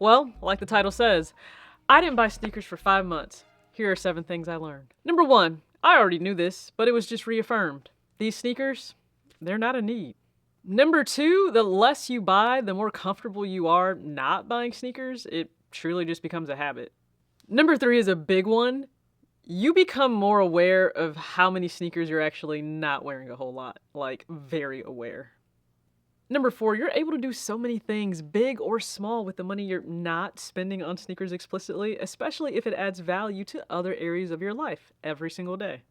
Well, like the title says, I didn't buy sneakers for 5 months. Here are 7 things I learned. Number 1, I already knew this, but it was just reaffirmed. These sneakers, they're not a need. Number 2, the less you buy, the more comfortable you are not buying sneakers. It truly just becomes a habit. Number 3 is a big one. You become more aware of how many sneakers you're actually not wearing a whole lot. Like, very aware. Number 4, you're able to do so many things, big or small, with the money you're not spending on sneakers explicitly, especially if it adds value to other areas of your life every single day.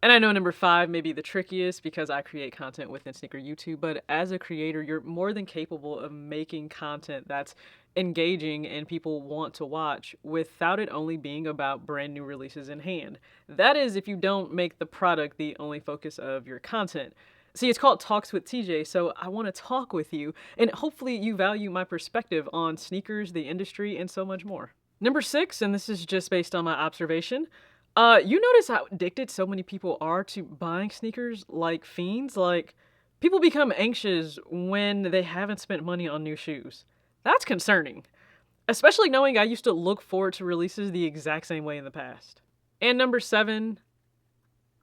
And I know number 5 may be the trickiest because I create content within Sneaker YouTube, but as a creator, you're more than capable of making content that's engaging and people want to watch without it only being about brand new releases in hand. That is, if you don't make the product the only focus of your content. See, it's called Talks with TJ, so I want to talk with you, and hopefully you value my perspective on sneakers, the industry, and so much more. Number 6, and this is just based on my observation, you notice how addicted so many people are to buying sneakers like fiends? Like, people become anxious when they haven't spent money on new shoes. That's concerning. Especially knowing I used to look forward to releases the exact same way in the past. And number 7,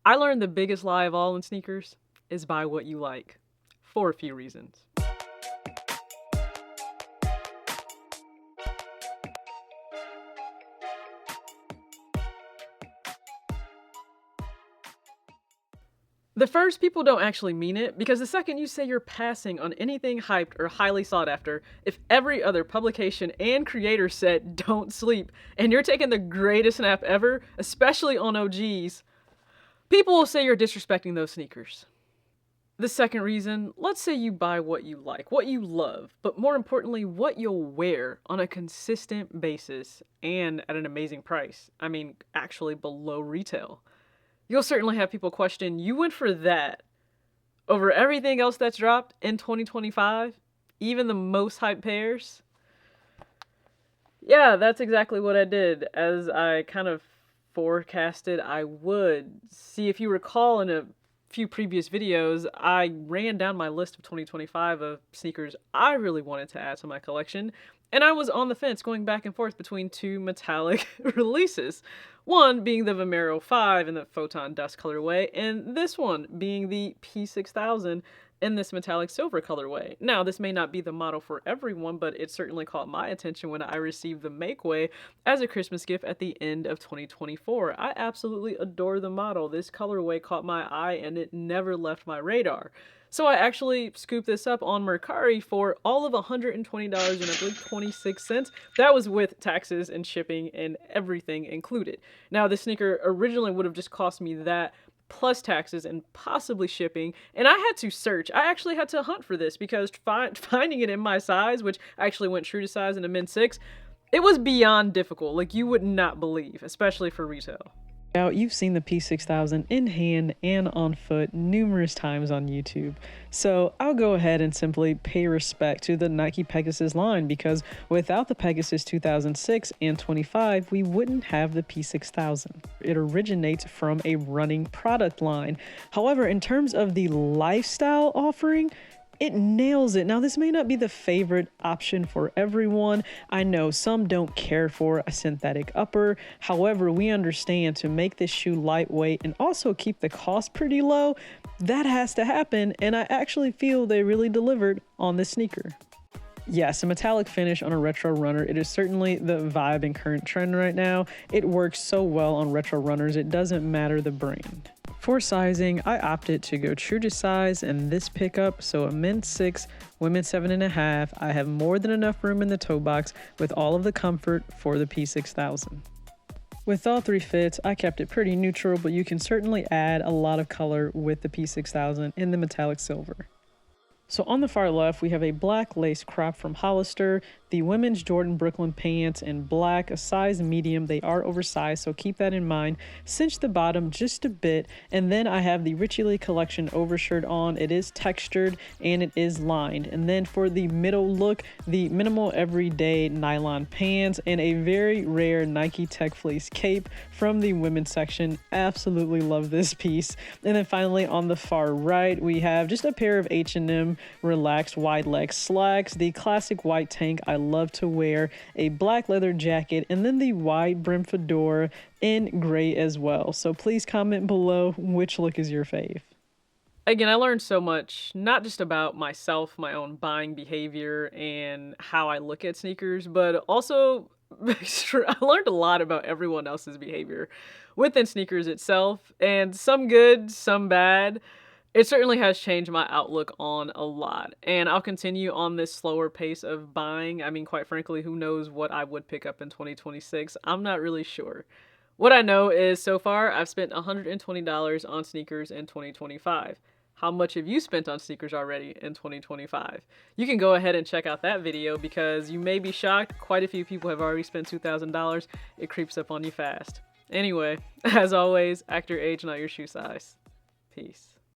I learned the biggest lie of all in sneakers is buy what you like. For a few reasons. The first, people don't actually mean it, because the second you say you're passing on anything hyped or highly sought after, if every other publication and creator said don't sleep, and you're taking the greatest nap ever, especially on OGs, people will say you're disrespecting those sneakers. The second reason, let's say you buy what you like, what you love, but more importantly, what you'll wear on a consistent basis and at an amazing price. I mean, actually below retail. You'll certainly have people question, you went for that over everything else that's dropped in 2025? Even the most hyped pairs? Yeah, that's exactly what I did, as I kind of forecasted I would. See, if you recall in a few previous videos, I ran down my list of 2025 of sneakers I really wanted to add to my collection, and I was on the fence going back and forth between 2 metallic releases. One being the Vomero 5 in the Photon Dust colorway, and this one being the P6000 in this metallic silver colorway. Now, this may not be the model for everyone, but it certainly caught my attention when I received the Makeway as a Christmas gift at the end of 2024. I absolutely adore the model. This colorway caught my eye and it never left my radar. So I actually scooped this up on Mercari for all of $120 and I believe 26 cents. That was with taxes and shipping and everything included. Now, this sneaker originally would have just cost me that plus taxes and possibly shipping, and I had to search. I actually had to hunt for this because finding it in my size, which I actually went true to size in a min 6, it was beyond difficult. Like, you would not believe, especially for retail. Now, you've seen the P6000 in hand and on foot numerous times on YouTube, so I'll go ahead and simply pay respect to the Nike Pegasus line, because without the Pegasus 2006 and 25, we wouldn't have the P6000. It originates from a running product line. However, in terms of the lifestyle offering, it nails it. Now, this may not be the favorite option for everyone. I know some don't care for a synthetic upper. However, we understand to make this shoe lightweight and also keep the cost pretty low, that has to happen, and I actually feel they really delivered on this sneaker. Yes, a metallic finish on a retro runner, it is certainly the vibe and current trend right now. It works so well on retro runners, it doesn't matter the brand. For sizing, I opted to go true to size in this pickup, so a men's 6, women's 7.5. I have more than enough room in the toe box with all of the comfort for the P6000. With all 3 fits, I kept it pretty neutral, but you can certainly add a lot of color with the P6000 in the metallic silver. So on the far left, we have a black lace crop from Hollister, the women's Jordan Brooklyn pants in black, a size medium. They are oversized, so keep that in mind. Cinch the bottom just a bit, and then I have the Richie Lee collection overshirt on. It is textured and it is lined. And then for the middle look, the minimal everyday nylon pants and a very rare Nike Tech Fleece cape from the women's section. Absolutely love this piece. And then finally on the far right, we have just a pair of H&M relaxed wide leg slacks, the classic white tank. I love to wear a black leather jacket and then the wide brim fedora in gray as well. So please comment below which look is your fave. Again, I learned so much, not just about myself, my own buying behavior, and how I look at sneakers, but also I learned a lot about everyone else's behavior within sneakers itself, and some good, some bad. It certainly has changed my outlook on a lot, and I'll continue on this slower pace of buying. I mean, quite frankly, who knows what I would pick up in 2026? I'm not really sure. What I know is so far I've spent $120 on sneakers in 2025. How much have you spent on sneakers already in 2025? You can go ahead and check out that video because you may be shocked. Quite a few people have already spent $2,000. It creeps up on you fast. Anyway, as always, act your age, not your shoe size. Peace.